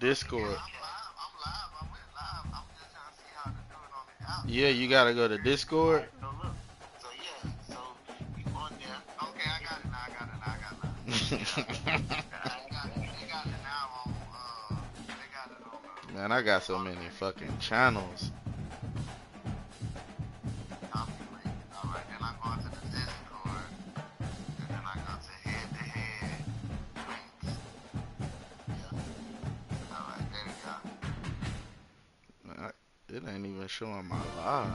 Discord. I'm live. I went live. I'm just trying to see how to do it on the app. Yeah, you gotta go to Discord. Alright, so look. So yeah. So you on there. Okay, I got it now. I got it now. I got it now. They got it now on they got it on Man, I got so many fucking channels. Alright, then I go into the Discord. And then I go to head to head links. Yeah. Alright, there we go. Man, it ain't even showing my live.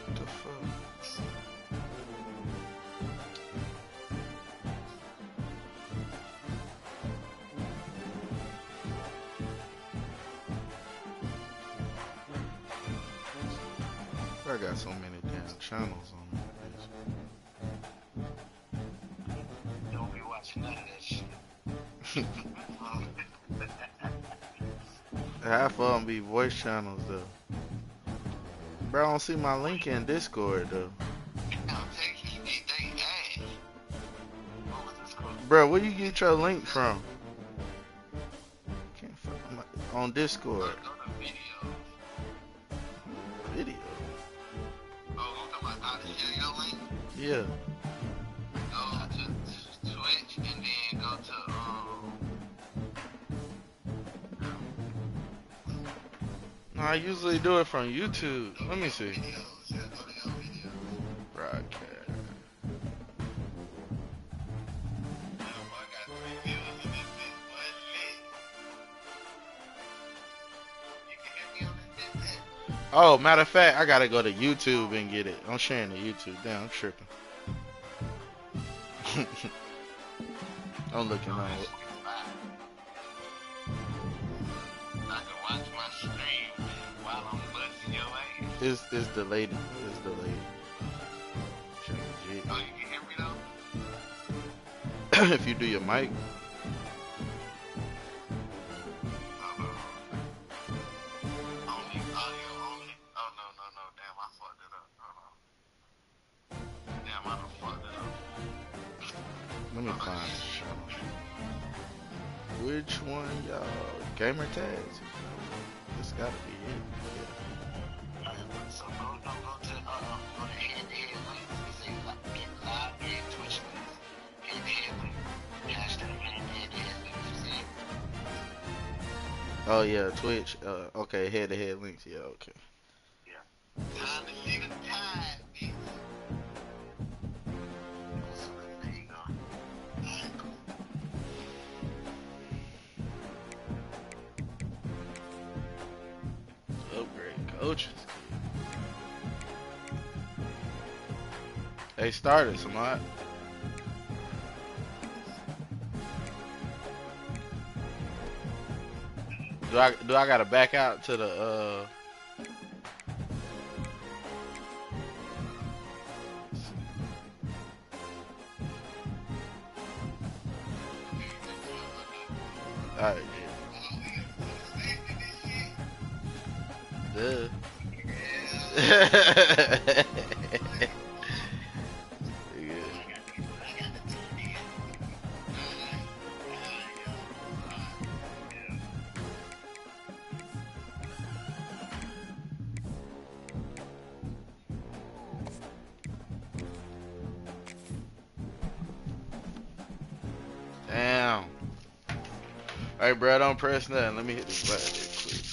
What the fuck? I got so many damn channels on Don't be watching none of that shit. this. Half of them be voice channels though. Bro, I don't see my link in Discord though. Bro, where you get your link from? Can't find my, on Discord. Video. Yeah. Go to Twitch and then go to No, I usually do it from YouTube. Let me see. Broadcast. Oh, matter of fact, I gotta go to YouTube and get it. I'm sharing the YouTube. Damn, I'm tripping. I'm looking on it. I can watch my stream while I'm busting your ass. It's delayed. It's delayed. Oh, you can hear me though? If you do your mic. Only audio only. Oh no. Damn, I fucked it up. Damn, I done fucked it up. Let me find the channel. Which one, y'all? Gamer tags? This gotta be it. So go to head-to-head links. It say get live and Twitch links. Head-to-head link. Hashtag head-to-head links. You see it? Oh yeah, Twitch. Okay, head-to-head links. Yeah, okay. Yeah. Time to see the tide, bitch. There you go. Alright, cool. Upgrade coaches. They started, Samad. Do I gotta back out to the Alright, yeah. Duh. Damn. Alright, bro, don't press nothing. Let me hit this button real quick.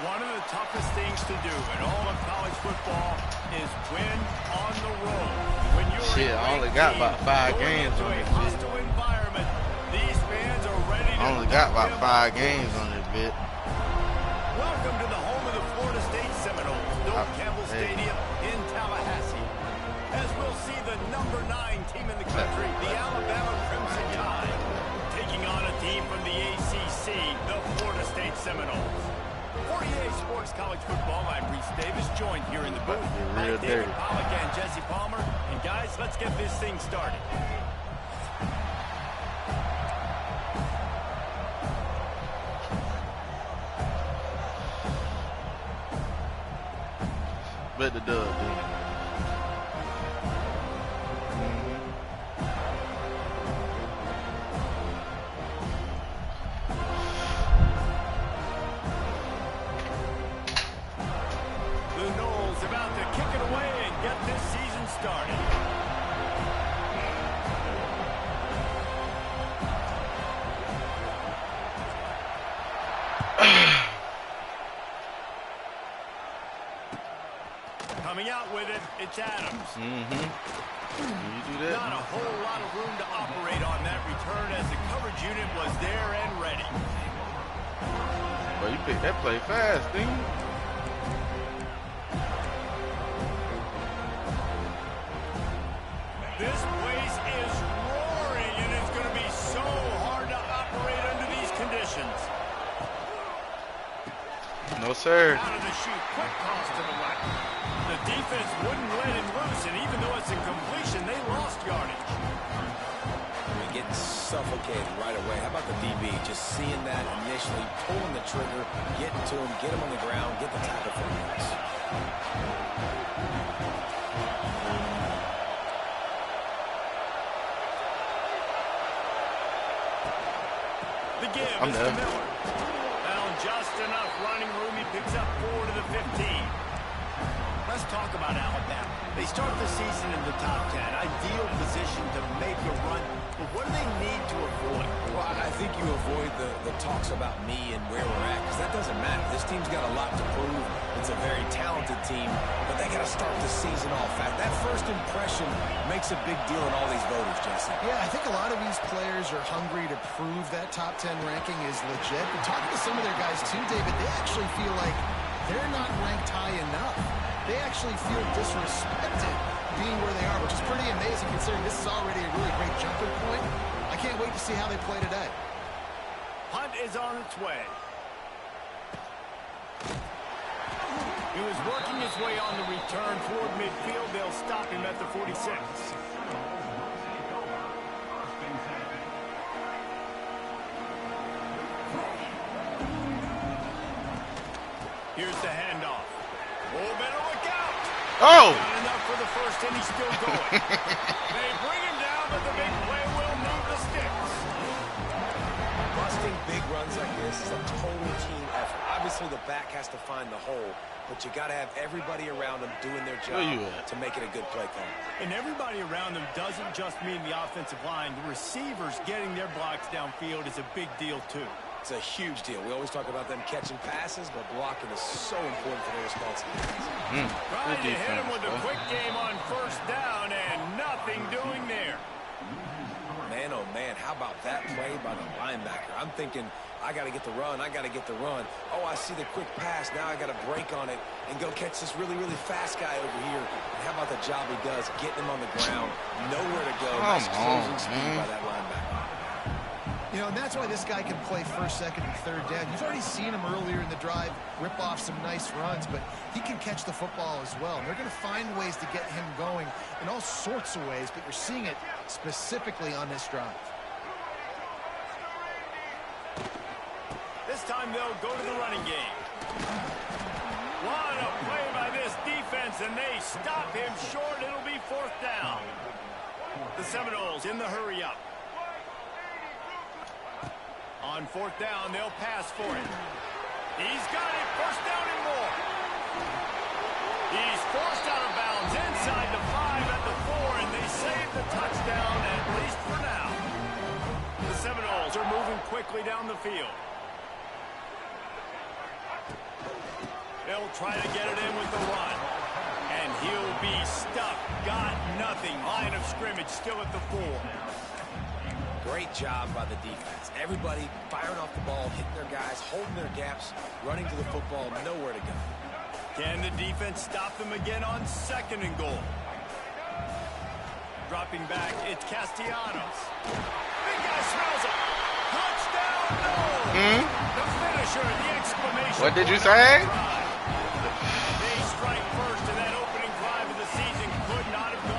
One of the toughest things to do in all of college football is win on the road. When you're Shit, I only got about 5 games on this bitch. hostile environment, these fans are ready to I only got about 5 games on this bit. Welcome to the home of the Florida State Seminoles, Bill Campbell Stadium in Tallahassee. As we'll see the number 9 team in the country, the Alabama Crimson Tide, taking on a team from the ACC, the Florida State Seminoles. For EA Sports College Football, I'm Reese Davis joined here in the booth. Hi, David Pollack and Jesse Palmer. And guys, let's get this thing started. Bet the dub, dude. Coming out with it, it's Adams. You do that. Not a whole lot of room to operate on that return as the coverage unit was there and ready. Well, you picked that play fast, didn't you? This place is roaring, and it's going to be so hard to operate under these conditions. No, sir. Out of the chute, quick toss to the right. The defense wouldn't let him loose, and even though it's a completion, they lost yardage. They're getting suffocated right away. How about the DB? Just seeing that initially, pulling the trigger, getting to him, get him on the ground, get the tackle for him. The give is to Miller. Found just enough running room. He picks up 4 to the 15. Let's talk about Alabama. They start the season in the top 10. Ideal position to make a run. But what do they need to avoid? Well, I think you avoid the talks about me and where we're at, because that doesn't matter. This team's got a lot to prove. It's a very talented team, but they got to start the season off fast. That first impression makes a big deal in all these voters, Jesse. Yeah, I think a lot of these players are hungry to prove that top 10 ranking is legit. But talking to some of their guys too, David, they actually feel like they're not ranked high enough. They actually feel disrespected being where they are, which is pretty amazing considering this is already a really great jumping point. I can't wait to see how they play today. Punt is on its way. He was working his way on the return toward midfield. They'll stop him at the 46. Here's the handoff. Oh, better look out. Oh! Not enough for the first, and he's still going. They bring him down, but the big play will move the sticks. Busting big runs like this is a total team effort. Obviously, the back has to find the hole, but you got to have everybody around them doing their job to make it a good play call. And everybody around them doesn't just mean the offensive line. The receivers getting their blocks downfield is a big deal, too. It's a huge deal. We always talk about them catching passes, but blocking is so important for their responsibilities. Trying to hit him with a quick game on first down, and nothing doing there. Man, oh man, how about that play by the linebacker? I'm thinking, I got to get the run, I got to get the run. Oh, I see the quick pass. Now I got to break on it and go catch this really, really fast guy over here. And how about the job he does, getting him on the ground, nowhere to go. Nice closing speed by that linebacker. You know, and that's why this guy can play first, second, and third down. You've already seen him earlier in the drive rip off some nice runs, but he can catch the football as well. And they're going to find ways to get him going in all sorts of ways, but you're seeing it specifically on this drive. This time they'll go to the running game. What a play by this defense, and they stop him short. It'll be fourth down. The Seminoles in the hurry up. On fourth down, they'll pass for it. He's got it. First down and more. He's forced out of bounds inside the 5 at the 4, and they save the touchdown, at least for now. The Seminoles are moving quickly down the field. They'll try to get it in with the run. And he'll be stuck. Got nothing. Line of scrimmage still at the 4. Great job by the defense. Everybody firing off the ball, hitting their guys, holding their gaps, running to the football, nowhere to go. Can the defense stop them again on second and goal? Dropping back, it's Castellanos. Big guy smells it. Touchdown, no! The finisher, the exclamation. What did you say? They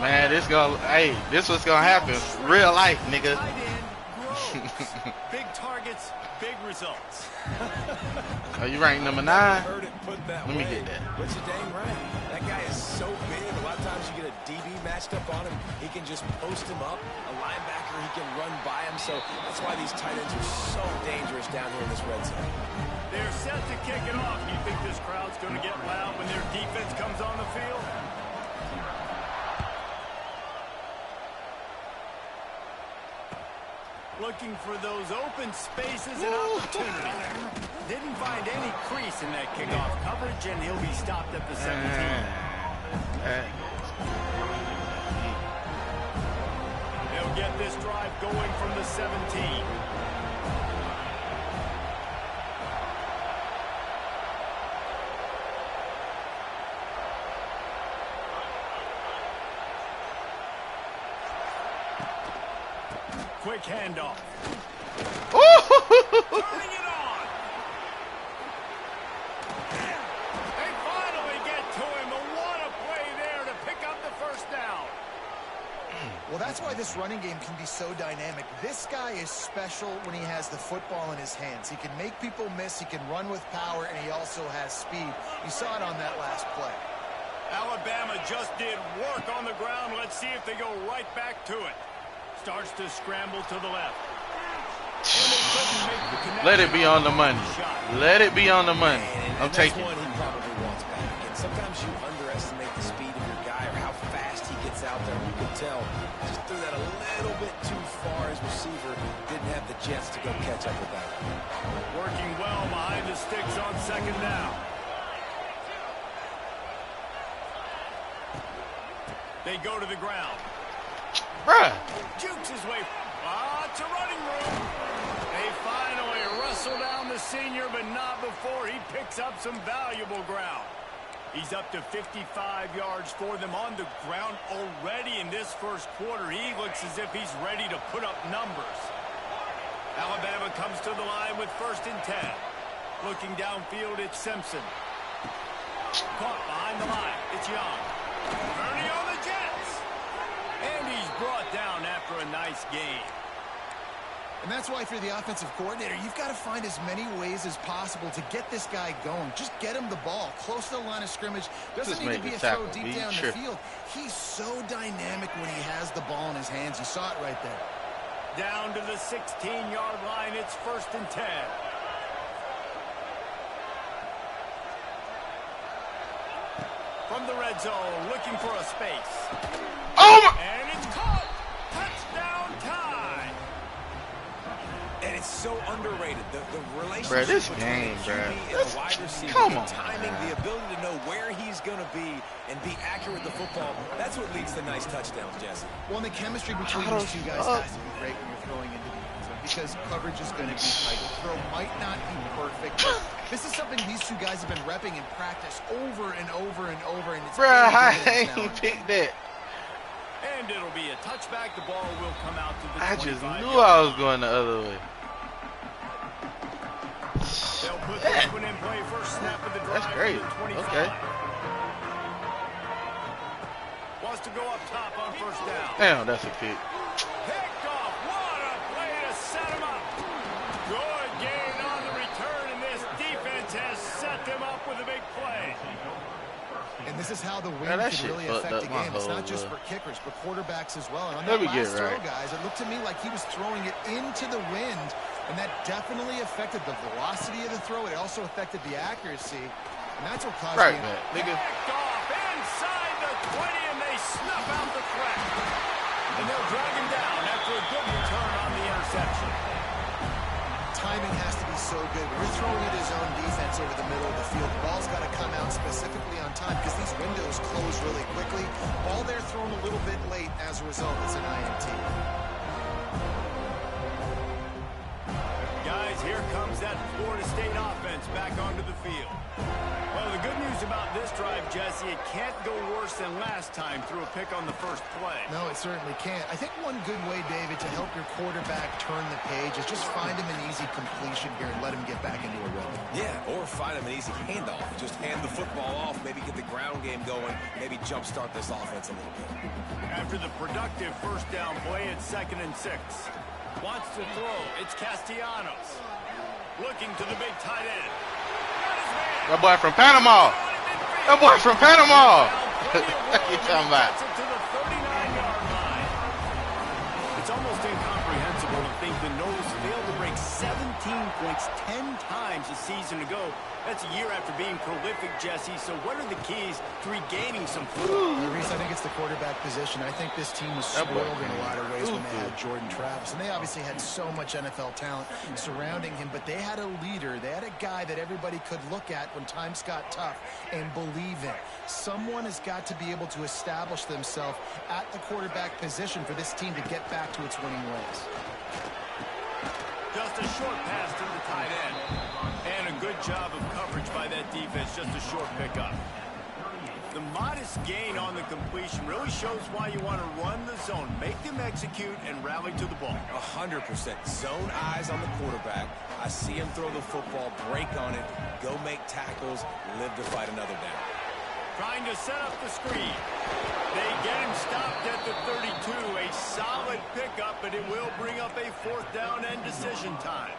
Man, this what's gonna happen. Real life, nigga. Big targets, big results. Are you ranked number 9? Heard it put that Let me way. get that. But you're dang right. That guy is so big. A lot of times you get a DB matched up on him. He can just post him up. A linebacker, he can run by him. So that's why these tight ends are so dangerous down here in this red zone. They're set to kick it off. You think this crowd's going to get loud when their defense comes on the field? Looking for those open spaces and opportunities. Didn't find any crease in that kickoff coverage, and he'll be stopped at the 17. They'll get this drive going from the 17. Quick handoff. Turning it on. They finally get to him, but what a play there to pick up the first down. Well, that's why this running game can be so dynamic. This guy is special when he has the football in his hands. He can make people miss, he can run with power, and he also has speed. You saw it on that last play. Alabama just did work on the ground. Let's see if they go right back to it. Starts to scramble to the left. Let it be on the money. Let it be on the money. I'm taking one he probably wants back. And sometimes you underestimate the speed of your guy or how fast he gets out there. You can tell just threw that a little bit too far. His receiver didn't have the jets to go catch up with that. Working well behind the sticks on second down. They go to the ground. bruh. Jukes his way. To running room. They finally wrestle down the senior, but not before he picks up some valuable ground. He's up to 55 yards for them on the ground already in this first quarter. He looks as if he's ready to put up numbers. Alabama comes to the line with 1st and 10. Looking downfield, it's Simpson. Caught behind the line. It's Young. Ernie on the Jets. And he's brought down after a nice game. And that's why if you're the offensive coordinator, you've got to find as many ways as possible to get this guy going. Just get him the ball close to the line of scrimmage. Doesn't need to be a throw deep down the field. He's so dynamic when he has the ball in his hands. You saw it right there. Down to the 16-yard line. It's 1st and 10. From the red zone, looking for a space. Oh my! And it's caught. Touchdown tie. And it's so underrated. The relationship Bruh, this between game, the QB and the wide receiver, come the on, timing, man. the ability to know where he's going to be and be accurate with the football, that's what leads to nice touchdowns, Jesse. Well, and the chemistry between these two guys has to be great when you're throwing into the end zone because coverage is going to be tight. The throw might not be perfect, but this is something these two guys have been repping in practice over and over and over. And it's Bruh, I ain't picked that. And it'll be a touchback. The ball will come out to the 25. I just knew I was going the other way. They'll put this one in play. First snap of the drive. That's great. From the 25. Okay. Wants to go up top on 1st down. Damn, that's a pick. Picked off. What a play to set him up. Good gain on the return, and this defense has set them up with a big play. And this is how the wind that can shit really fucked affect up a my game. It's not whole, just for kickers, but quarterbacks as well. And on Let that me get last throw, right. guys, it looked to me like he was throwing it into the wind, and that definitely affected the velocity of the throw. It also affected the accuracy, and that's what caused Right, the man. Nigga. Picked off inside the 20, and they snuff out the threat. And they'll drag him down after a good return on the interception. timing has to be so good. When you're throwing at his own defense over the middle of the field, the ball's got to come out specifically on time because these windows close really quickly. Ball there thrown a little bit late as a result. It's an INT. Guys, here comes that Florida State offense back onto the field. Well, the good news about this drive, Jesse, it can't go worse than last time through a pick on the first play. No, it certainly can't. I think one good way, David, to help your quarterback turn the page is just find him an easy completion here and let him get back into a rhythm. Yeah, or find him an easy handoff. Just hand the football off, maybe get the ground game going, maybe jumpstart this offense a little bit. After the productive first down play, it's 2nd and 6. Wants to throw. It's Castellanos. Looking to the big tight end. That boy from Panama. That boy from Panama. You talking about? To the 39-yard line. It's almost incomprehensible to think the Noles failed to break 17 points 10 times a season ago. That's a year after being prolific, Jesse. So what are the keys to regaining some football? Reese, I think it's the quarterback position. I think this team was spoiled in a lot of ways when they had Jordan Travis. And they obviously had so much NFL talent surrounding him, but they had a leader. They had a guy that everybody could look at when times got tough and believe in. Someone has got to be able to establish themselves at the quarterback position for this team to get back to its winning ways. Just a short pass to the tight end. And a good job of coverage by that defense. Just a short pickup. The modest gain on the completion really shows why you want to run the zone. Make them execute and rally to the ball. 100%. Zone eyes on the quarterback. I see him throw the football, break on it, go make tackles, live to fight another down. Trying to set up the screen. They get him stopped at the 32. A solid pickup, but it will bring up a 4th down and decision time.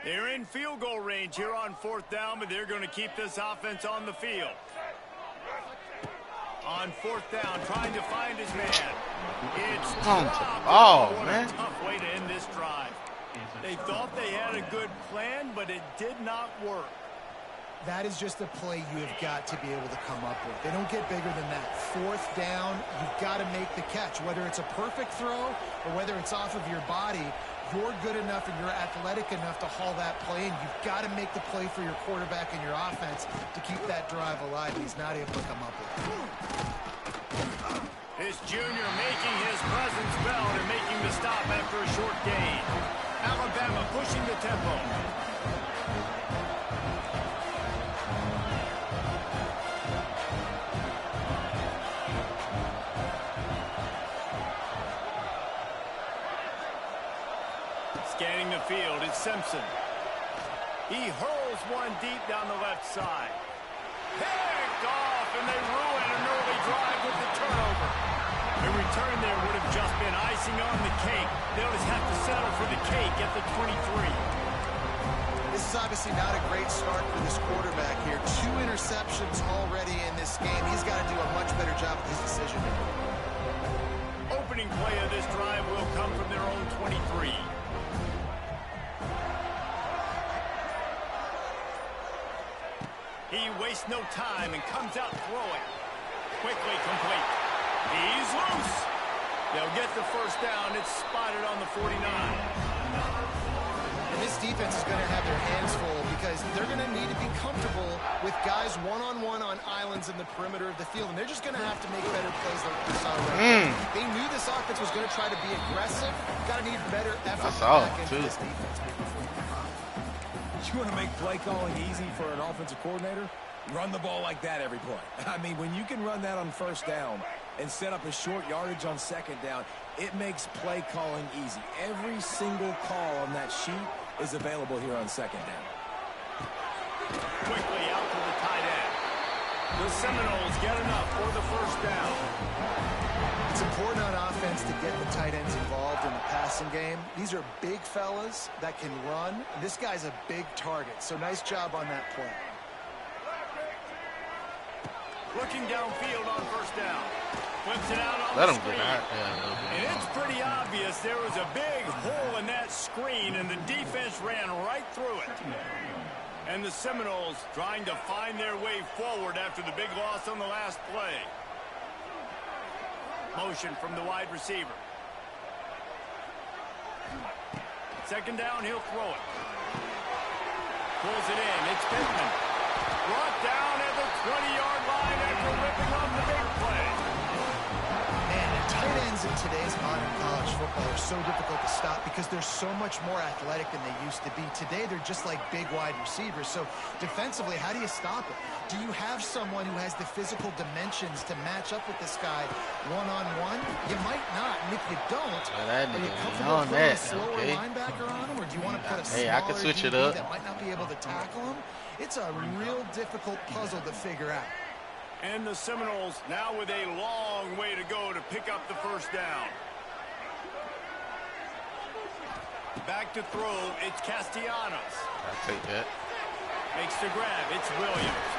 They're in field goal range here on 4th down, but they're going to keep this offense on the field. On 4th down, trying to find his man. It's dropped. Oh, what man. a tough way to end this drive. They thought they had a good plan, but it did not work. That is just a play you have got to be able to come up with. They don't get bigger than that. 4th down, you've got to make the catch. Whether it's a perfect throw or whether it's off of your body, you're good enough and you're athletic enough to haul that play in. You've got to make the play for your quarterback and your offense to keep that drive alive. He's not able to come up with it. This junior making his presence felt and making the stop after a short gain. Alabama pushing the tempo. Scanning the field, it's Simpson. He hurls one deep down the left side. Picked off, and they ruin an early drive with the turnover. A return there would have just been icing on the cake. They'll just have to settle for the cake at the 23. This is obviously not a great start for this quarterback here. 2 interceptions already in this game. He's got to do a much better job with his decision making. Opening play of this drive will come from their own 23. He wastes no time and comes out throwing. Quickly complete. He's loose. They'll get the first down. It's spotted on the 49. And this defense is going to have their hands full because they're going to need to be comfortable with guys one-on-one on islands in the perimeter of the field. And they're just going to have to make better plays like we saw right now. They knew this offense was going to try to be aggressive. Got to need better effort back into this defense. You want to make play calling easy for an offensive coordinator? Run the ball like that every play. I mean, when you can run that on 1st down and set up a short yardage on 2nd down, it makes play calling easy. Every single call on that sheet is available here on 2nd down. Quickly out to the tight end. The Seminoles get enough for the first down. It's important on offense to get the tight ends involved in the passing game. These are big fellas that can run. This guy's a big target, so nice job on that play. Looking downfield on 1st down. Flips it out on Let the him screen. get out there a little And bit. it's pretty obvious there was a big hole in that screen, and the defense ran right through it. And the Seminoles trying to find their way forward after the big loss on the last play. Motion from the wide receiver. Second down, he'll throw it. Pulls it in. It's Pittman. Brought down at the 20-yard line after ripping off the big play. Man, and tight ends in today's modern college football are so difficult to stop because they're so much more athletic than they used to be. Today, they're just like big wide receivers. So defensively, how do you stop it? Do you have someone who has the physical dimensions to match up with this guy one-on-one? You might not, and if you don't, are you comfortable putting a slower linebacker on him, or do you want to put a smaller DB that might not be able to tackle him? It's a real difficult puzzle to figure out. And the Seminoles now with a long way to go to pick up the first down. Back to throw, it's Castellanos. I'll take that. Makes the grab, it's Williams.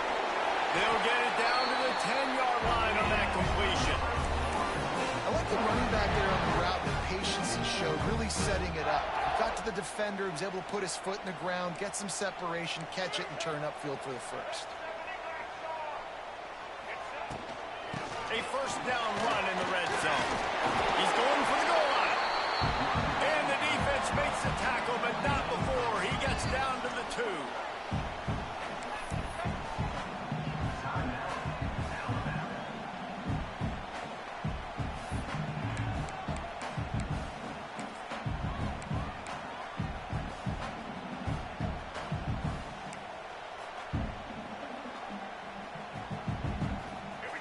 They'll get it down to the 10-yard line on that completion. I like the running back there on the route, the patience he showed, really setting it up. Got to the defender, was able to put his foot in the ground, get some separation, catch it, and turn upfield for the first. A first down run in the red zone. He's going for the goal line. And the defense makes the tackle, but not before he gets down to the 2.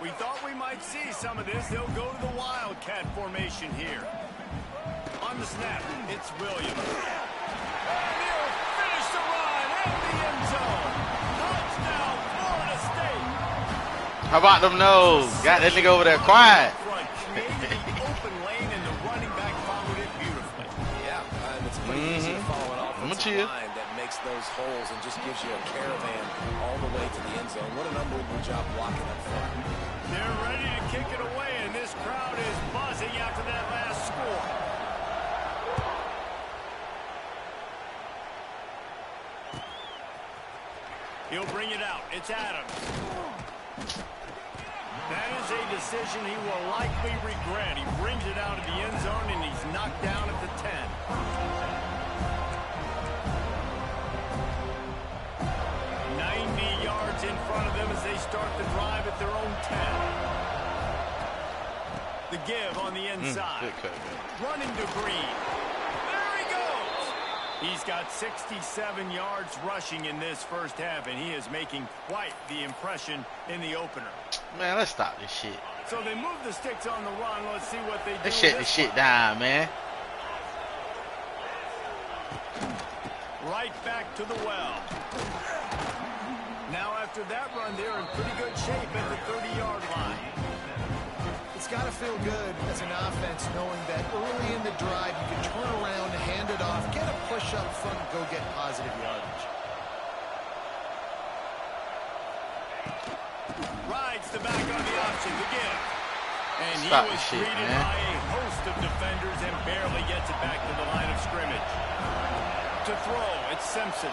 We thought we might see some of this. They'll go to the Wildcat formation here. On the snap, it's Williams. And he'll finish the run in the end zone. Touchdown, Florida State. How about them nose? Got that nigga over there quiet. Created the open lane, and the running back followed it beautifully. Yeah, and it's pretty easy to follow an offensive line that makes those holes and just gives you a caravan all the way to the end zone. What an unbelievable job blocking up front. They're ready to kick it away, and this crowd is buzzing after that last score. He'll bring it out. It's Adams. That is a decision he will likely regret. He brings it out of the end zone, and he's knocked down at the 10. 90 yards in front of them as they start the drive at their own 10. The give on the inside. Running to Green. There he goes. He's got 67 yards rushing in this first half, and he is making quite the impression in the opener. Man, let's stop this shit. So they move the sticks on the run. Let's see what they do. Let's shut this shit down, man. Right back to the well. Now after that run, they're in pretty good shape at the 30-yard line. It's got to feel good as an offense knowing that early in the drive you can turn around, hand it off, get a push up front, and go get positive yardage. Rides the back on the option to give. And he Stop was this shit, greeted man. by a host of defenders and barely gets it back to the line of scrimmage. To throw, it's Simpson.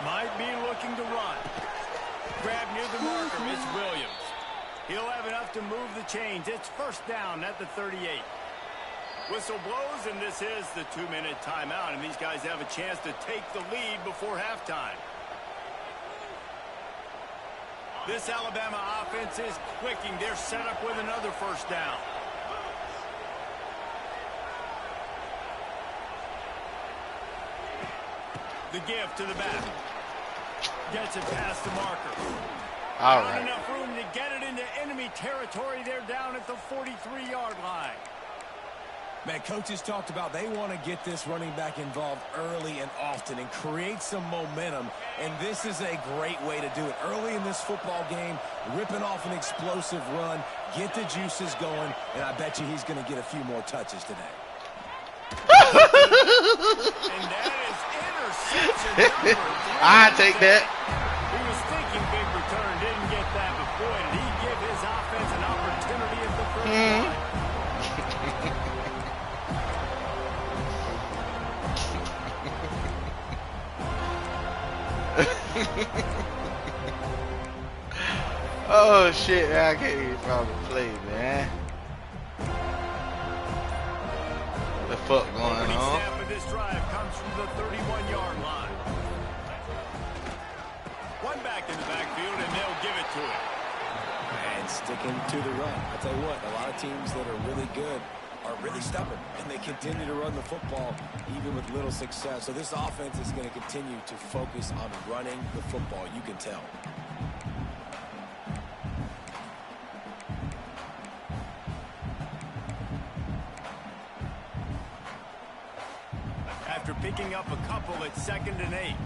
Might be looking to run. Grab near the marker, it's Williams. He'll have enough to move the chains. It's first down at the 38. Whistle blows, and this is the 2-minute timeout, and these guys have a chance to take the lead before halftime. This Alabama offense is clicking. They're set up with another first down. The give to the back. Gets it past the marker. All Not right. enough room to get it into enemy territory. They're down at the 43-yard line. Man, coaches talked about they want to get this running back involved early and often and create some momentum, and this is a great way to do it. Early in this football game, ripping off an explosive run, get the juices going, and I bet you he's going to get a few more touches today. And that is interception number 3. I take that. He was thinking big return. Didn't get that, but boy, did he give his offense an opportunity at the first line. Oh shit, man, I can't even follow the play, man. What the fuck going on? Snap of this drive comes from the 31-yard line. One back in the backfield, and they'll give it to him. And sticking to the run. I tell you what, a lot of teams that are really good are really stubborn, and they continue to run the football even with little success. So this offense is going to continue to focus on running the football. You can tell. After picking up a couple at 2nd and 8.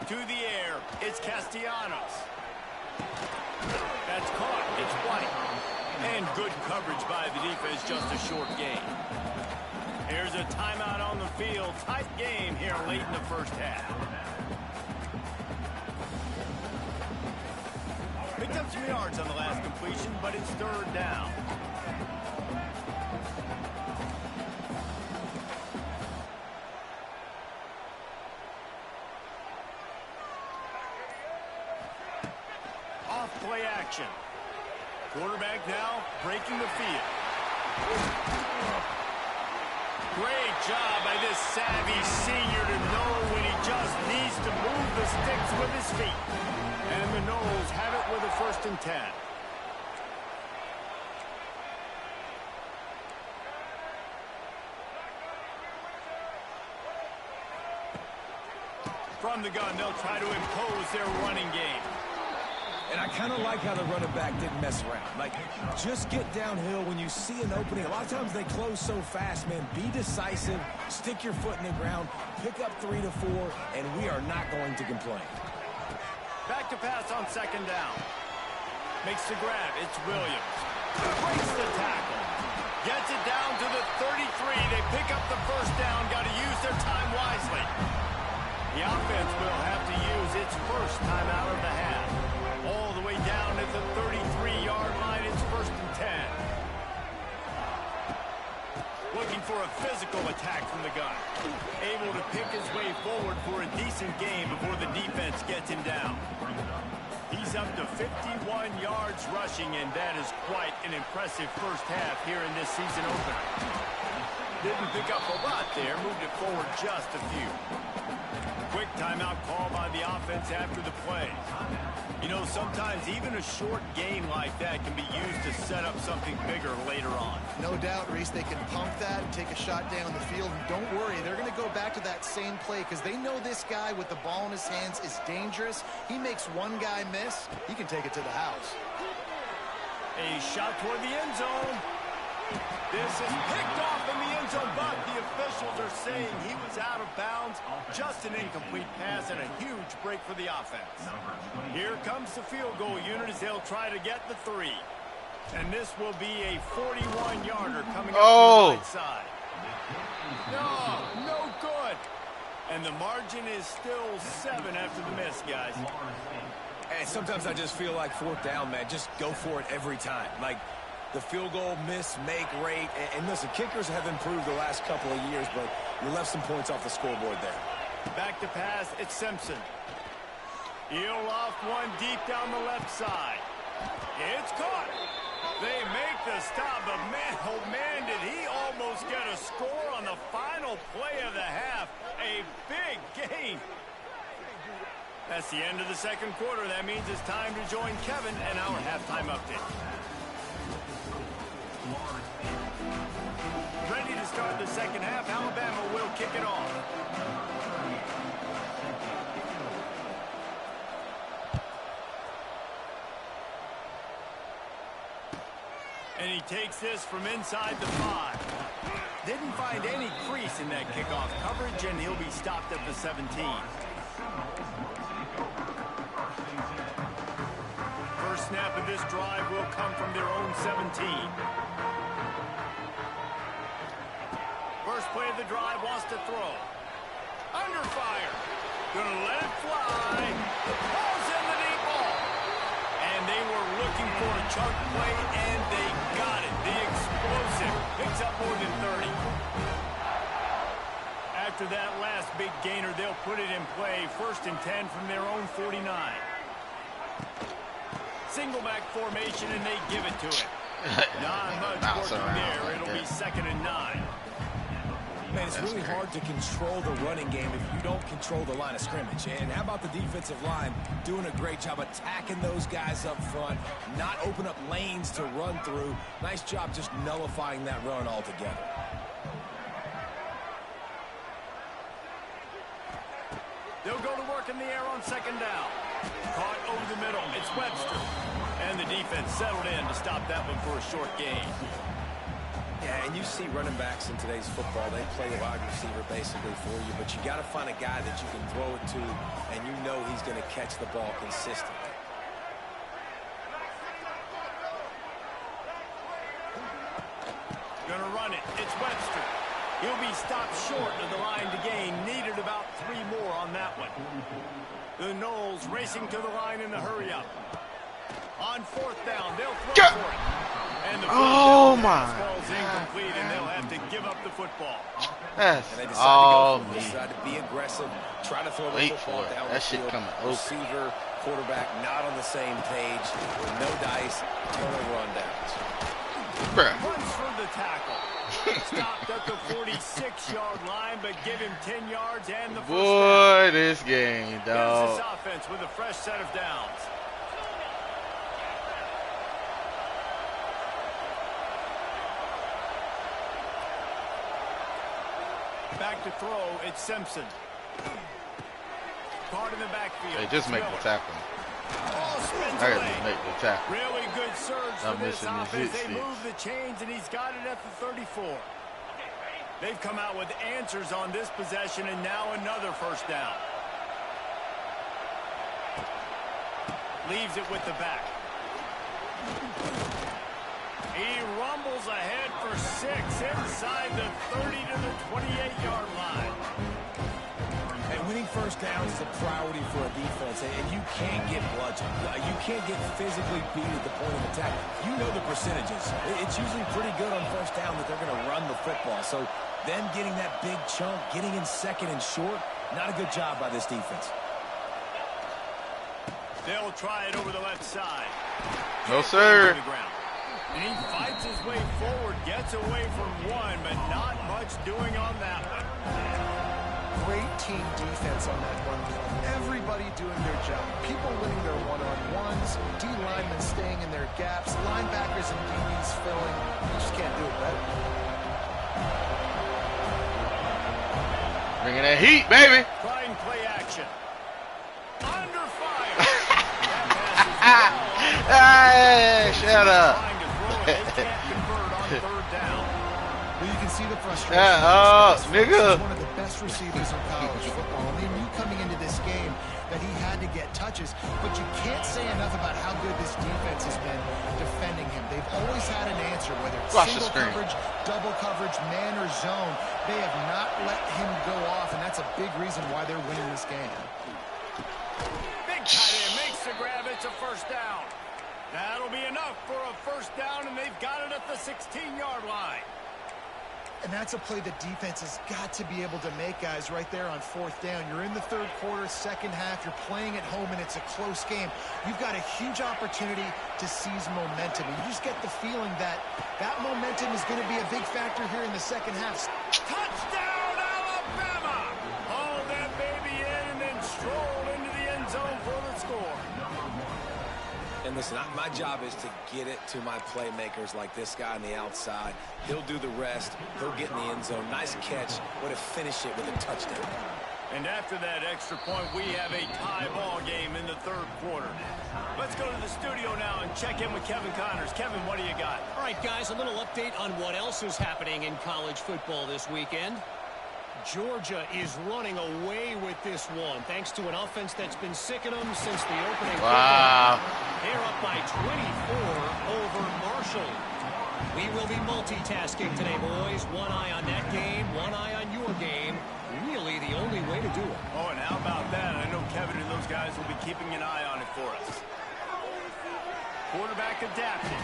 To the air, it's Castellanos. That's caught. It's White. And good coverage by the defense, just a short gain. Here's a timeout on the field. Tight game here late in the first half. Picked up some yards on the last completion, but it's 3rd down. Play action. Quarterback now breaking the field. Great job by this savvy senior to know when he just needs to move the sticks with his feet. And the Noles have it with a 1st and 10. From the gun, they'll try to impose their running game. And I kind of like how the running back didn't mess around. Like, just get downhill when you see an opening. A lot of times they close so fast, man. Be decisive, stick your foot in the ground, pick up 3 to 4, and we are not going to complain. Back to pass on 2nd down. Makes the grab. It's Williams. Breaks the tackle. Gets it down to the 33. They pick up the 1st down. Got to use their time wisely. The offense will have to use its first timeout of the half. All the way down at the 33-yard line. It's 1st and 10. Looking for a physical attack from the gun. Able to pick his way forward for a decent game before the defense gets him down. He's up to 51 yards rushing, and that is quite an impressive first half here in this season opener. Didn't pick up a lot there, moved it forward just a few. Quick timeout call by the offense after the play. You know, sometimes even a short game like that can be used to set up something bigger later on. No doubt, Reese, they can pump that and take a shot down the field. And don't worry, they're going to go back to that same play because they know this guy with the ball in his hands is dangerous. He makes one guy miss, he can take it to the house. A shot toward the end zone. This is picked off in the end zone, but the officials are saying he was out of bounds. Just an incomplete pass and a huge break for the offense. Here comes the field goal unit as they'll try to get the 3. And this will be a 41-yarder coming up on the right side. No good. And the margin is still 7 after the miss, guys. And sometimes I just feel like 4th down, man. Just go for it every time. Like, the field goal miss, make rate. And listen, kickers have improved the last couple of years, but you left some points off the scoreboard there. Back to pass, it's Simpson. He'll off one deep down the left side. It's caught. They make the stop, but man, oh man, did he almost get a score on the final play of the half. A big gain. That's the end of the 2nd quarter. That means it's time to join Kevin and our halftime update. Ready to start the 2nd half. Alabama will kick it off. And he takes this from inside the 5. Didn't find any crease in that kickoff coverage, and he'll be stopped at the 17. First snap of this drive will come from their own 17. First play of the the drive, wants to throw. Under fire. Gonna let it fly. Falls in the deep ball. And they were looking for a chunk play, and they got it. The explosive picks up more than 30. After that last big gainer, they'll put it in play. 1st and 10 from their own 49. Single back formation, and they give it to him. Not much working there. It'll be 2nd and 9. Man, it's really hard to control the running game if you don't control the line of scrimmage. And how about the defensive line doing a great job attacking those guys up front, not open up lanes to run through. Nice job just nullifying that run altogether. They'll go to work in the air on 2nd down. Caught over the middle. It's Webster. And the defense settled in to stop that one for a short gain. Yeah, and you see running backs in today's football, they play a wide receiver basically for you, but you got to find a guy that you can throw it to, and you know he's going to catch the ball consistently. Gonna run it. It's Webster. He'll be stopped short of the line to gain. Needed about 3 more on that one. The Knowles racing to the line in the hurry up. On 4th down, they'll throw for it. And the pass falls incomplete, and they'll have to give up the football. That's and they all me. Decide to be aggressive, try to throw the Wait football for it. down That the shit field. coming open. Receiver, quarterback, not on the same page. No dice, turnover on downs. Bruh. Runs for the tackle. Stopped at the 46-yard line, but give him 10 yards and the first Boy, down. this game, Here's dog. this offense with a fresh set of downs. Back to throw, it's Simpson. Caught in the backfield. Hey, just make the tackle. Ball spins I away. gotta make the tackle. Really good surge I'm for this missing the offense. hit They stick. move the chains, and he's got it at the 34. They've come out with answers on this possession, and now another first down. Leaves it with the back. He rumbles ahead for 6 inside the 30 to the 28-yard line. And winning first downs is a priority for a defense, and you can't get bludgeoned. You can't get physically beat at the point of attack. You know the percentages. It's usually pretty good on first down that they're going to run the football. So them getting that big chunk, getting in 2nd and short, not a good job by this defense. They'll try it over the left side. No, sir. And he fights his way forward, gets away from one, but not much doing on that one. Great team defense on that one. Everybody doing their job. People winning their one-on-ones, D-linemen staying in their gaps, linebackers and DBs filling. You just can't do it better. Bringing that heat, baby. Trying play action. Under fire. Hey, shut up. Trying to throw it. They can't convert on 3rd down. Well, you can see the frustration. Shut up, nigga. He's one of the best receivers in college football. And they knew coming into this game that he had to get touches, but you can't say enough about how good this defense has been defending him. They've always had an answer, whether it's single coverage, double coverage, man or zone. They have not let him go off, and that's a big reason why they're winning this game. Big tight end makes the grab. It's a first down. That'll be enough for a first down, and they've got it at the 16-yard line. And that's a play the defense has got to be able to make, guys, right there on 4th down. You're in the 3rd quarter, 2nd half. You're playing at home, and it's a close game. You've got a huge opportunity to seize momentum. And you just get the feeling that that momentum is going to be a big factor here in the 2nd half. Touchdown, Alabama! Haul that baby in and then stroll into the end zone for the score. And listen, my job is to get it to my playmakers like this guy on the outside. He'll do the rest. He'll get in the end zone. Nice catch. Way to finish it with a touchdown. And after that extra point, we have a tie ball game in the 3rd quarter. Let's go to the studio now and check in with Kevin Connors. Kevin, what do you got? All right, guys, a little update on what else is happening in college football this weekend. Georgia is running away with this one, thanks to an offense that's been sicking them since the opening. Wow. They're up by 24 over Marshall. We will be multitasking today, boys. One eye on that game, one eye on your game. Really the only way to do it. Oh, and how about that? I know Kevin and those guys will be keeping an eye on it for us. Quarterback adapted.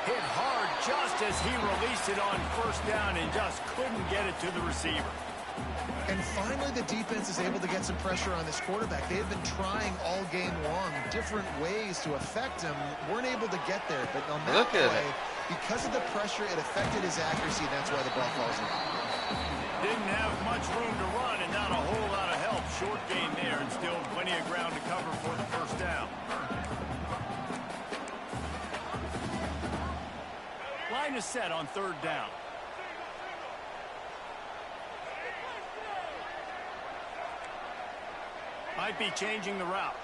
Hit hard just as he released it on first down and just couldn't get it to the receiver. And finally, the defense is able to get some pressure on this quarterback. They have been trying all game long different ways to affect him. Weren't able to get there, but on that play, because of the pressure, it affected his accuracy. That's why the ball falls in. Didn't have much room to run and not a whole lot of help. Short gain there and still plenty of ground to cover for the first down. Line is set on third down. Might be changing the route.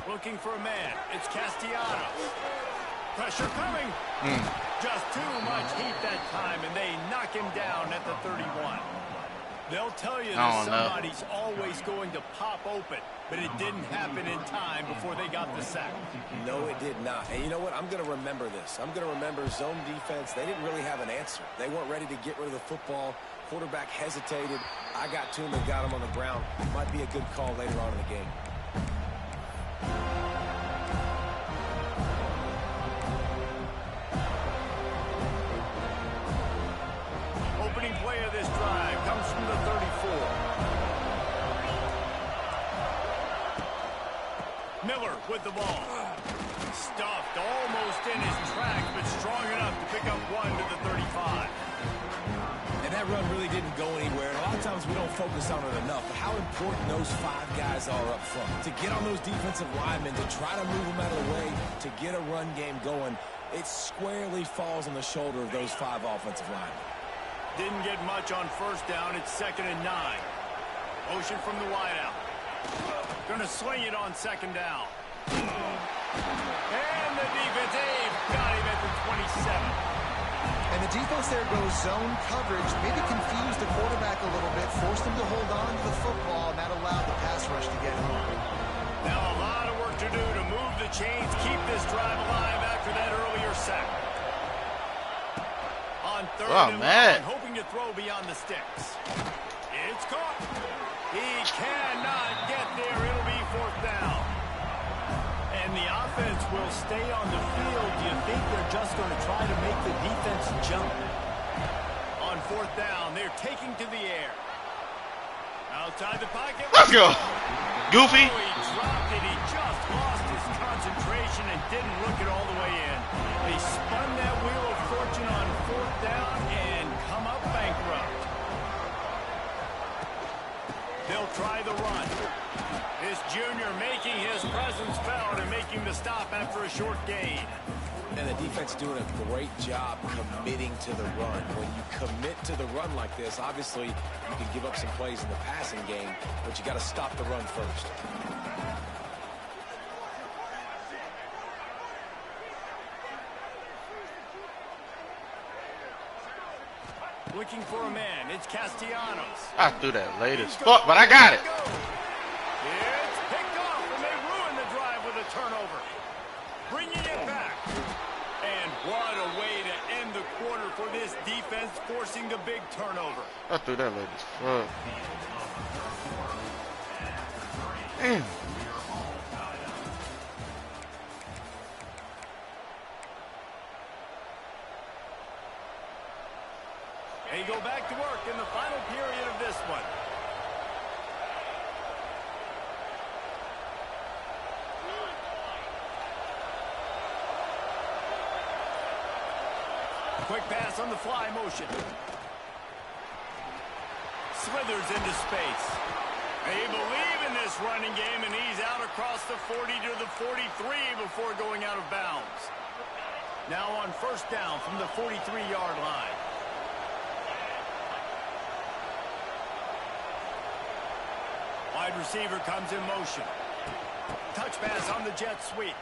Looking for a man. It's Castellanos. Pressure coming. Just too much heat that time, and they knock him down at the 31. They'll tell you that somebody's always going to pop open, but it didn't happen in time before they got the sack. No, it did not. And you know what? I'm going to remember this. I'm going to remember zone defense. They didn't really have an answer. They weren't ready to get rid of the football. Quarterback hesitated. I got to him and got him on the ground. Might be a good call later on in the game. Opening play of this drive comes from the 34. Miller with the ball. Stuffed almost in his tracks, but strong enough to pick up one to the 35. And that run really didn't go anywhere. And a lot of times we don't focus on it enough. But how important those 5 guys are up front. To get on those defensive linemen, to try to move them out of the way, to get a run game going, it squarely falls on the shoulder of those 5 offensive linemen. Didn't get much on first down. It's 2nd and 9. Motion from the wideout. Gonna sling it on 2nd down. And the defense, they've got him at the 27. And the defense there goes zone coverage, maybe confused the quarterback a little bit, forced him to hold on to the football, and that allowed the pass rush to get home. Now a lot of work to do to move the chains, keep this drive alive after that earlier sack. On 3rd and 1, hoping to throw beyond the sticks. It's caught. He cannot get there. It'll be 4th down. And the offense will stay on the field. Do you think they're just going to try to make the defense jump? On 4th down, they're taking to the air. Outside the pocket. Let's go. Goofy. Oh, he dropped it. He just lost his concentration and didn't look it all the way in. They spun that wheel of fortune on 4th down and come up bankrupt. They'll try the run. This junior making his presence felt and making the stop after a short gain. And the defense doing a great job committing to the run. When you commit to the run like this, obviously you can give up some plays in the passing game, but you got to stop the run first. Looking for a man. It's Castellanos. I threw that late as fuck, but I got it. It's picked off, and they ruin the drive with a turnover. Bringing it back. And what a way to end the quarter for this defense, forcing the big turnover. I threw that late as fuck. Damn. They go back to work in the final period of this one. Quick pass on the fly motion. Slithers into space. They believe in this running game, and he's out across the 40 to the 43 before going out of bounds. Now on 1st down from the 43-yard line. Wide receiver comes in motion. Touch pass on the jet sweep.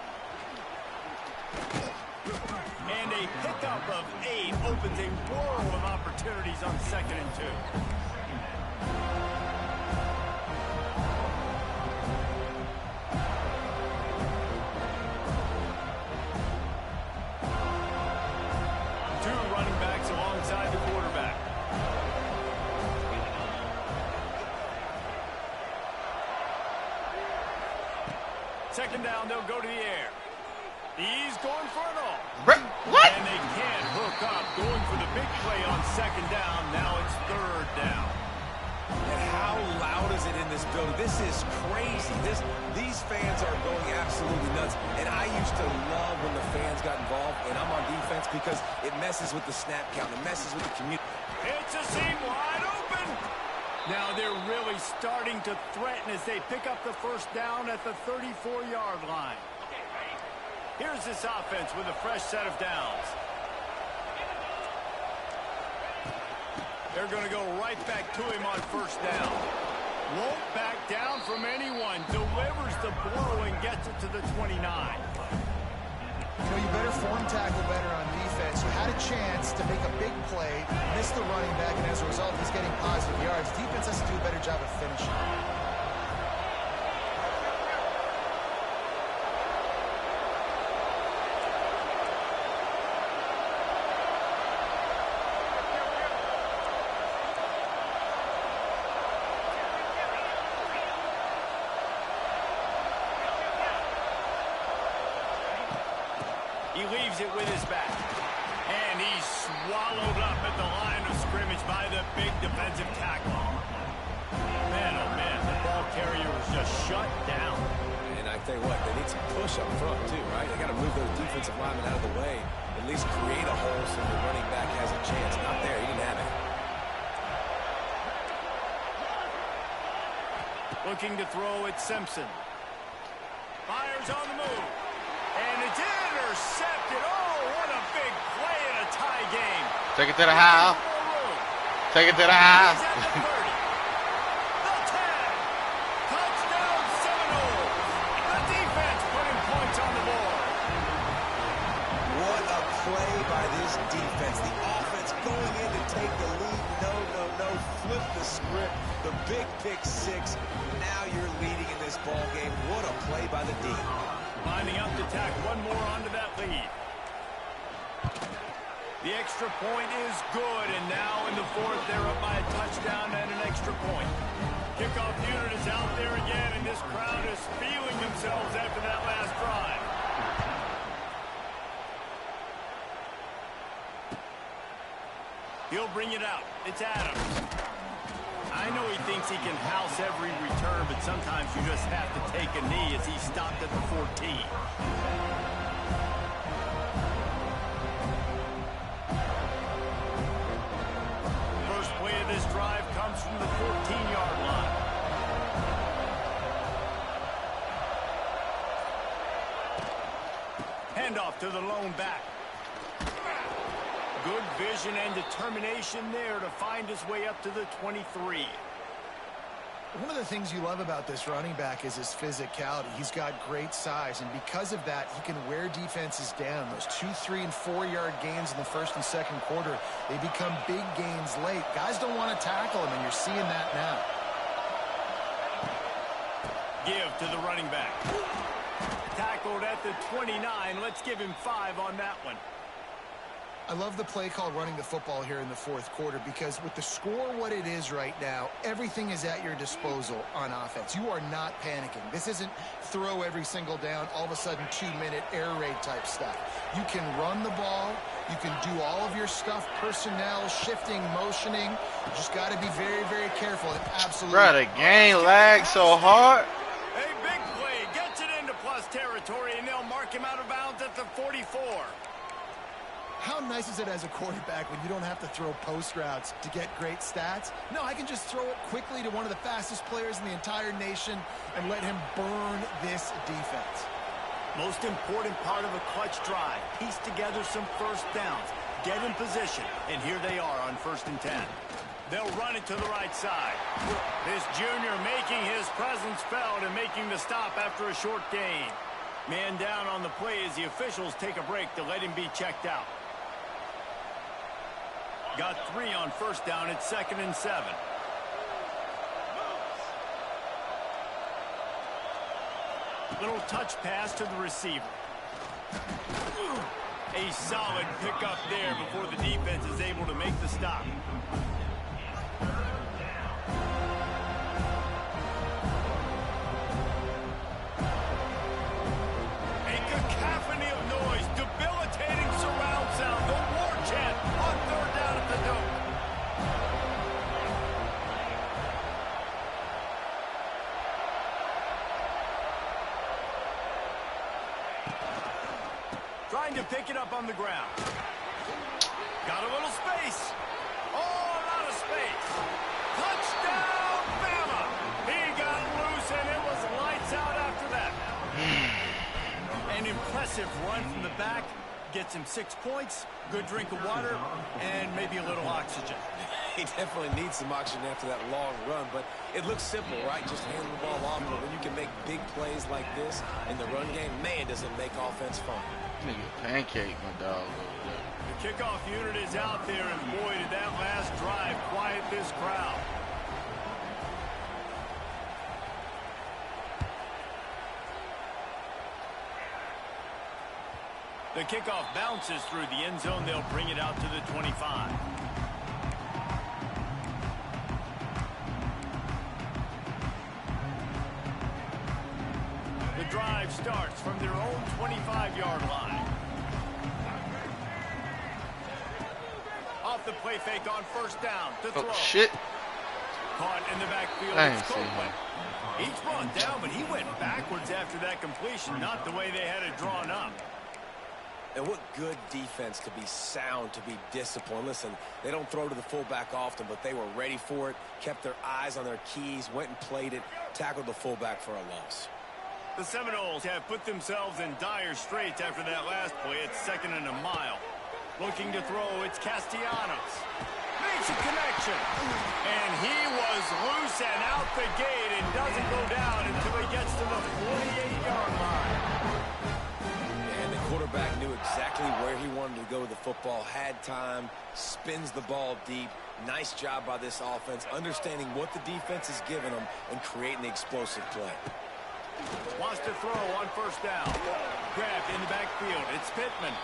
And a pickup of 8 opens a world of opportunities on 2nd and 2. second down, they'll go to the air. He's going for it all. What? And they can't hook up. Going for the big play on second down. Now it's third down. And how loud is it in this building? This is crazy. These fans are going absolutely nuts. And I used to love when the fans got involved, and I'm on defense because it messes with the snap count. It messes with the community. It's a seam wide open. Now they're really starting to threaten as they pick up the first down at the 34-yard line. Here's this offense with a fresh set of downs. They're going to go right back to him on first down. Won't back down from anyone. Delivers the blow and gets it to the 29. You know, you better form tackle better on defense. You had a chance to make a big play, missed the running back, and as a result, he's getting positive yards. Defense has to do a better job of finishing. He leaves it with his back. And he's swallowed up at the line of scrimmage by the big defensive tackle. Man, oh man, the ball carrier was just shut down. And I tell you what, they need some push up front too, right? They got to move those defensive linemen out of the way. At least create a hole so the running back has a chance. Not there, he didn't have it. Looking to throw at Simpson. Fires on the move. And it's intercepted. Oh, what a big play in a tie game. Take it to the half. Take it to the half. He's at the 30. The 10. Touchdown Seminoles. The defense putting points on the board. What a play by this defense. The offense going in to take the lead. No. Flip the script. The big pick six. Now you're leading in this ball game. What a play by the D. Lining up to tack one more onto that lead. The extra point is good, and now in the fourth, they're up by a touchdown and an extra point. Kickoff unit is out there again, and this crowd is feeling themselves after that last drive. He'll bring it out. It's Adams. I know he thinks he can house every return, but sometimes you just have to take a knee as he stopped at the 14. First play of this drive comes from the 14-yard line. Handoff to the lone back. Good vision and determination there to find his way up to the 23. One of the things you love about this running back is his physicality. He's got great size, and because of that, he can wear defenses down. Those 2, 3, and 4-yard gains in the first and second quarter, they become big gains late. Guys don't want to tackle him, and you're seeing that now. Give to the running back. Tackled at the 29. Let's give him 5 on that one. I love the play call running the football here in the fourth quarter because with the score what it is right now, everything is at your disposal on offense. You are not panicking. This isn't throw every single down, all of a sudden 2-minute air raid type stuff. You can run the ball. You can do all of your stuff, personnel, shifting, motioning. You just got to be very, very careful. And absolutely. Bro, the game lagged so hard. A big play gets it into plus territory, and they'll mark him out of bounds at the 44. How nice is it as a quarterback when you don't have to throw post routes to get great stats? No, I can just throw it quickly to one of the fastest players in the entire nation and let him burn this defense. Most important part of a clutch drive. Piece together some first downs. Get in position. And here they are on 1st and 10. They'll run it to the right side. This junior making his presence felt and making the stop after a short gain. Man down on the play as the officials take a break to let him be checked out. Got 3 on first down at 2nd and 7. Little touch pass to the receiver. A solid pickup there before the defense is able to make the stop. to pick it up on the ground. Got a little space. Oh, a lot of space. Touchdown, Bama. He got loose, and it was lights out after that. An impressive run from the back. Gets him 6 points, good drink of water, and maybe a little oxygen. He definitely needs some oxygen after that long run, but it looks simple, right? Just hand the ball off, but when you can make big plays like this in the run game, man, does it make offense fun. Nigga pancake my dog over there. The kickoff unit is out there, and boy, did that last drive quiet this crowd. The kickoff bounces through the end zone. They'll bring it out to the 25. The drive starts from their own 25-yard line. Off the play fake on first down to throw. Oh, shit. Caught in the backfield. I ain't see him. Each brought down, but he went backwards after that completion, not the way they had it drawn up. And what good defense to be sound, to be disciplined. Listen, they don't throw to the fullback often, but they were ready for it, kept their eyes on their keys, went and played it, tackled the fullback for a loss. The Seminoles have put themselves in dire straits after that last play. It's 2nd and a mile. Looking to throw, it's Castellanos. Makes a connection. And he was loose and out the gate and doesn't go down until he gets to the 48-yard line. Quarterback knew exactly where he wanted to go with the football, had time, spins the ball deep. Nice job by this offense, understanding what the defense is giving them and creating the explosive play. Wants to throw on first down. Grabbed in the backfield. It's Pittman.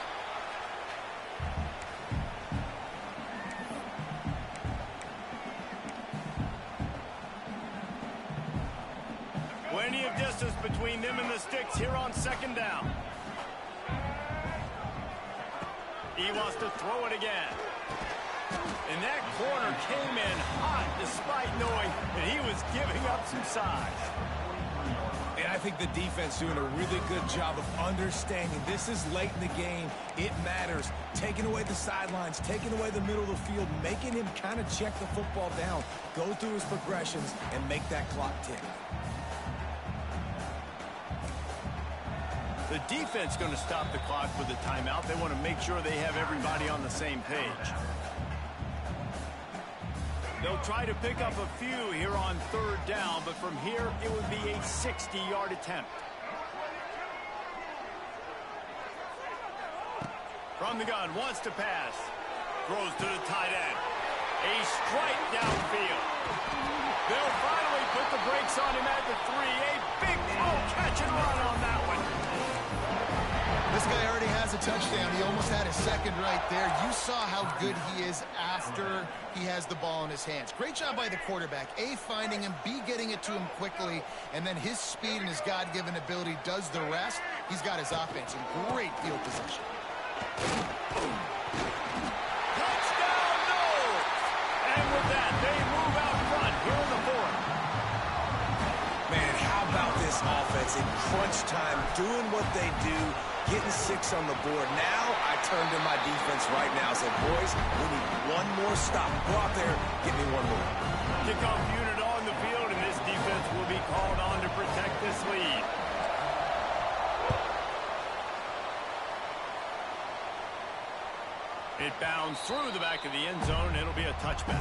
Plenty of distance between them and the sticks here on 2nd down. He wants to throw it again. And that corner came in hot despite knowing that he was giving up some size. And I think the defense doing a really good job of understanding this is late in the game. It matters. Taking away the sidelines, taking away the middle of the field, making him kind of check the football down, go through his progressions, and make that clock tick. The defense going to stop the clock with a timeout. They want to make sure they have everybody on the same page. They'll try to pick up a few here on 3rd down, but from here it would be a 60-yard attempt. From the gun, wants to pass. Throws to the tight end. A strike downfield. They'll finally put the brakes on him at the 3. A big catch and run on that one. This guy already has a touchdown. He almost had a second right there. You saw how good he is after he has the ball in his hands. Great job by the quarterback. A, finding him, B, getting it to him quickly, and then his speed and his God-given ability does the rest. He's got his offense in great field position. Touchdown, no! And with that, they move out front here in the 4th. Man, how about this offense in crunch time, doing what they do, getting 6 on the board. Now I turn to my defense right now and say, boys, we need one more stop. Go out there, get me one more. Kickoff unit on the field, and this defense will be called on to protect this lead. It bounds through the back of the end zone, and it'll be a touchback.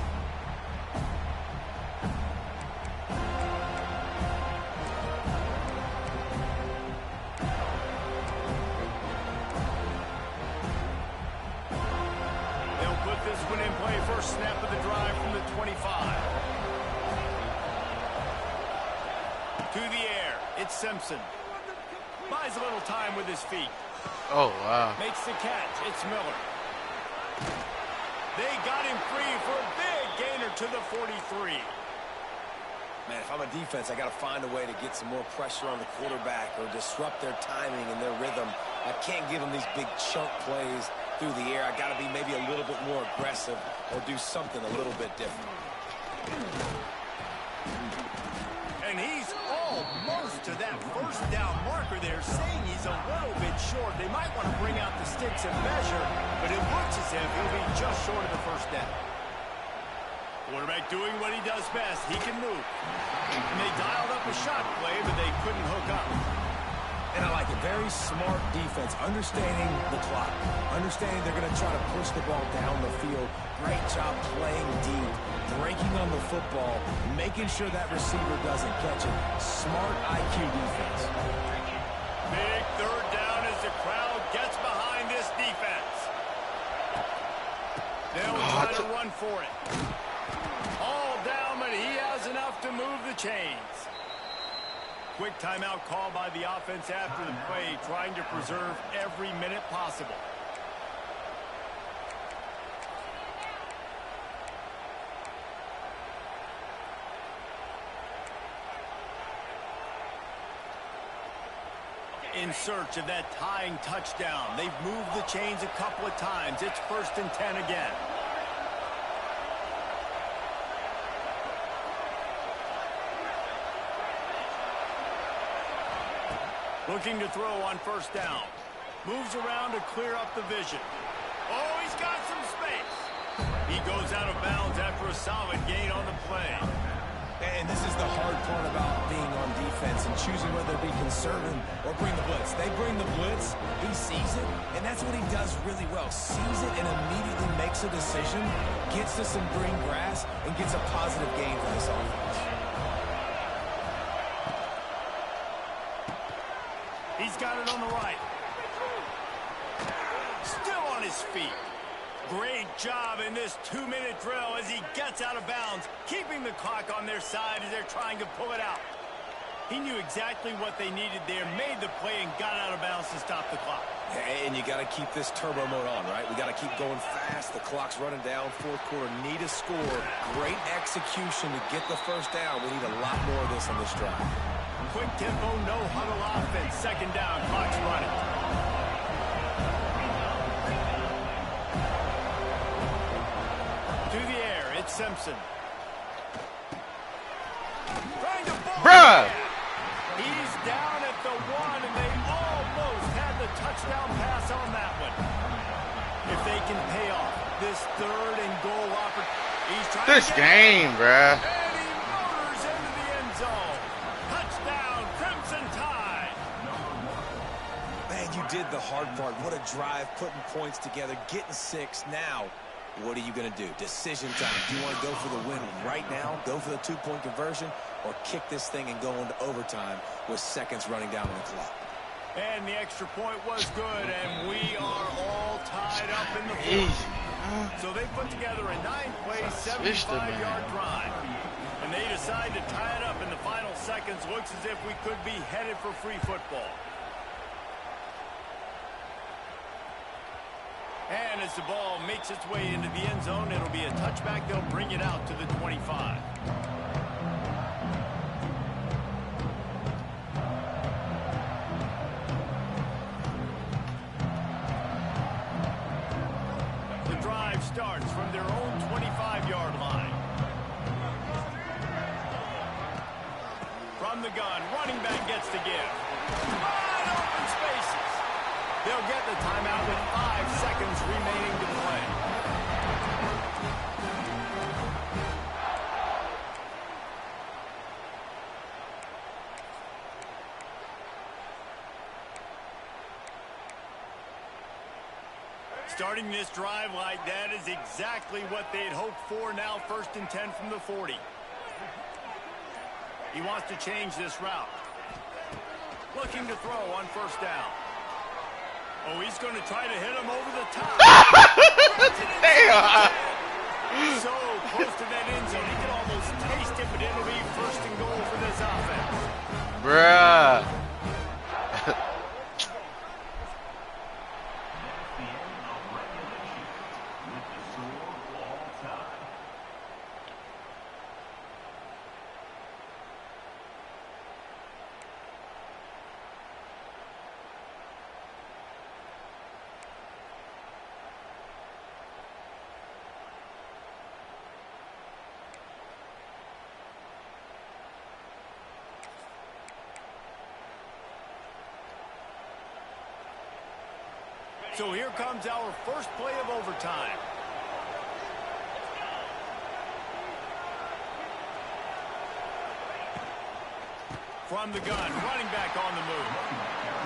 This one in play, first snap of the drive from the 25. To the air, it's Simpson. Buys a little time with his feet. Oh, wow. Makes the catch, it's Miller. They got him free for a big gainer to the 43. Man, if I'm a defense, I got to find a way to get some more pressure on the quarterback or disrupt their timing and their rhythm. I can't give them these big chunk plays through the air. I got to be maybe a little bit more aggressive or do something a little bit different. And he's almost to that first down marker there. They're saying he's a little bit short. They might want to bring out the sticks and measure, but it looks as if he'll be just short of the first down. Quarterback doing what he does best. He can move. And they dialed up a shot play, but they couldn't hook up. And I like it. Very smart defense, understanding the clock, understanding they're going to try to push the ball down the field. Great job playing deep, breaking on the football, making sure that receiver doesn't catch it. Smart IQ defense. Big third down as the crowd gets behind this defense. They'll try to run for it. All down, but he has enough to move the chains. Quick timeout call by the offense after the play, trying to preserve every minute possible. In search of that tying touchdown. They've moved the chains a couple of times. It's 1st and 10 again. Looking to throw on 1st down. Moves around to clear up the vision. Oh, he's got some space. He goes out of bounds after a solid gain on the play. And this is the hard part about being on defense and choosing whether to be conservative or bring the blitz. They bring the blitz, he sees it, and that's what he does really well. Sees it and immediately makes a decision, gets to some green grass, and gets a positive gain for this offense. He's got it on the right. Still on his feet. Great job in this 2-minute drill as he gets out of bounds, keeping the clock on their side as they're trying to pull it out. He knew exactly what they needed there, made the play, and got out of bounds to stop the clock. And you got to keep this turbo mode on, right? We got to keep going fast. The clock's running down. 4th quarter, need a score. Great execution to get the 1st down. We need a lot more of this on this drive. Quick tempo, no huddle offense. 2nd down, clock's running. To the air, it's Simpson. Trying to Bruh! He's down at the 1, and they almost had the touchdown pass on that one. If they can pay off this 3rd and goal opportunity. He's trying This game, bruh. And he motors into the end zone. Touchdown, Crimson Tide. Man, you did the hard part. What a drive, putting points together, getting 6. Now, what are you going to do? Decision time. Do you want to go for the win right now, go for the 2-point conversion, or kick this thing and go into overtime with seconds running down on the clock? And the extra point was good, and we are all tied up in the fourth. So they put together a 9-play, 75-yard drive. And they decide to tie it up in the final seconds. Looks as if we could be headed for free football. And as the ball makes its way into the end zone, it'll be a touchback. They'll bring it out to the 25. The drive starts from their own 25-yard line. From the gun, running back gets to give. Wide open spaces. They'll get the timeout with 5 seconds remaining to play. Starting this drive like that is exactly what they'd hoped for. Now 1st and 10 from the 40. He wants to change this route. Looking to throw on 1st down. Oh, he's going to try to hit him over the top. Damn. So close to that end zone. He can almost taste it, but it'll be 1st and goal for this offense. Bruh. So here comes our first play of overtime. From the gun, running back on the move.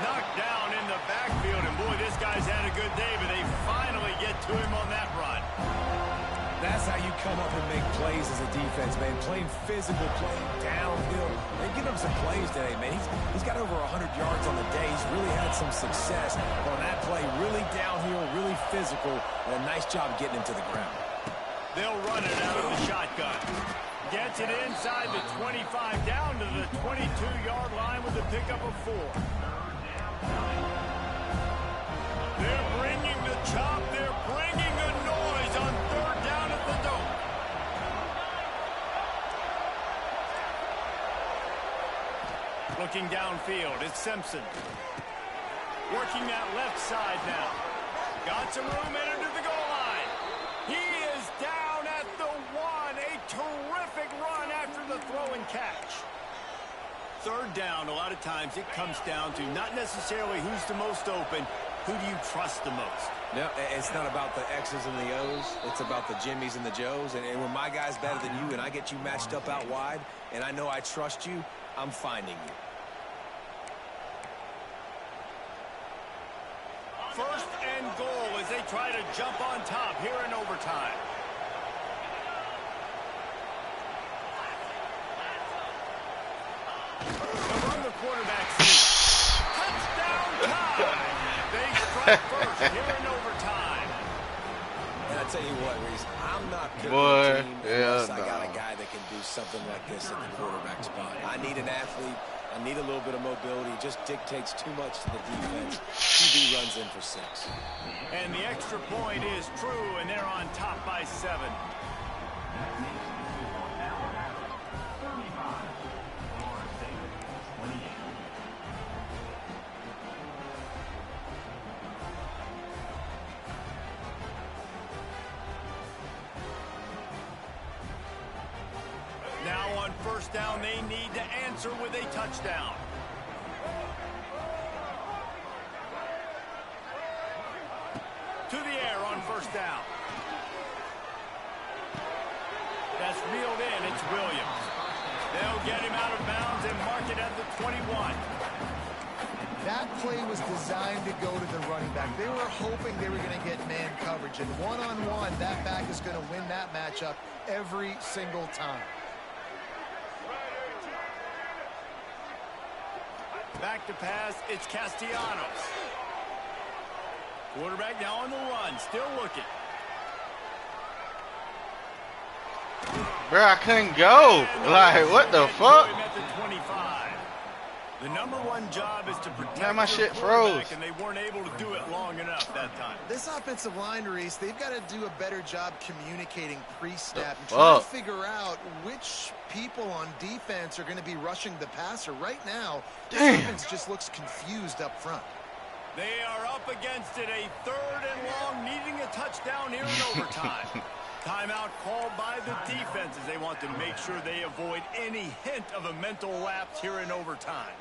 Knocked down in the backfield, and boy, this guy's had a good day, but they finally get to him on that run. That's how you come up and make plays as a defense, man. Playing physical, playing downhill. They give him some plays today, man. He's got over 100 yards on the day. He's really had some success on that play. Really downhill, really physical, and a nice job getting him to the ground. They'll run it out of the shotgun. Gets it inside the 25, down to the 22-yard line with a pickup of 4. They're bringing the chop. They're bringing the noise on third down at the dome. Looking downfield, it's Simpson. Working that left side now. Got some room in to the goal line. He is down at the 1. A terrific run after the throw and catch. Third down, a lot of times it comes down to not necessarily who's the most open, who do you trust the most? No, it's not about the X's and the O's. It's about the Jimmies and the Joes. And when my guy's better than you and I get you matched up out wide and I know I trust you, I'm finding you. First and goal as they try to jump on top here in overtime. They'll run the quarterback sneak. Touchdown time! They strike first here in overtime. And I tell you what, Reese, I'm not picking Boy, a team unless I got a guy that can do something like this at the quarterback spot. I need an athlete. I need a little bit of mobility. It just dictates too much to the defense. QB runs in for 6. And the extra point is true, and they're on top by 7. Now on first down, they need to answer with a touchdown. To the air on first down. That's reeled in. It's Williams. They'll get him out of bounds and mark it at the 21. That play was designed to go to the running back. They were hoping they were going to get man coverage. And one-on-one, that back is going to win that matchup every single time. Back to pass, it's Castellanos. Quarterback now on the run, still looking. Bro, I couldn't go. Like, what the fuck? At the 25. The #1 job is to protect Man, my their shit quarterback, froze. and they weren't able to do it long enough that time. This offensive line, Reese, they've got to do a better job communicating pre-snap and The trying to fuck? figure out which people on defense are going to be rushing the passer. Right now, this Damn. offense just looks confused up front. They are up against it, a 3rd and long, needing a touchdown here in overtime. Timeout called by the defense as they want to make sure they avoid any hint of a mental lapse here in overtime.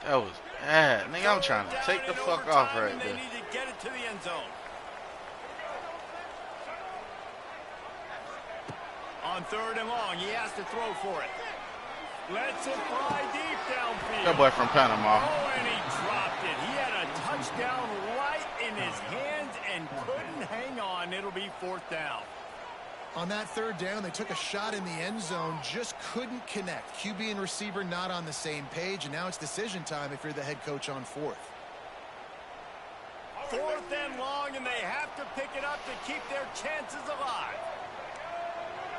That was bad. Nigga, I'm trying to take the fuck off right They there. need to get it to the end zone. On 3rd and long, he has to throw for it. Lets it fly deep downfield. That boy from Panama. Oh, and he dropped it. He had a touchdown right in his hands and couldn't hang on. It'll be 4th down. On that 3rd down, they took a shot in the end zone, just couldn't connect. QB and receiver not on the same page, and now it's decision time if you're the head coach on 4th. 4th and long, and they have to pick it up to keep their chances alive.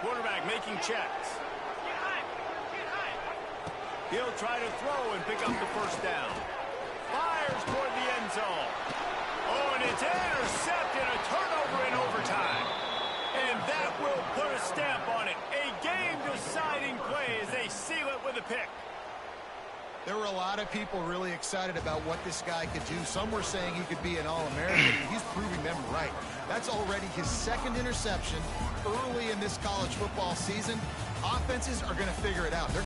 Quarterback making checks. He'll try to throw and pick up the 1st down. Fires toward the end zone. Oh, and it's intercepted. A turnover in overtime. And that will put a stamp on it. A game-deciding play as they seal it with a pick. There were a lot of people really excited about what this guy could do. Some were saying he could be an All-American, and he's proving them right. That's already his 2nd interception early in this college football season. Offenses are going to figure it out. They're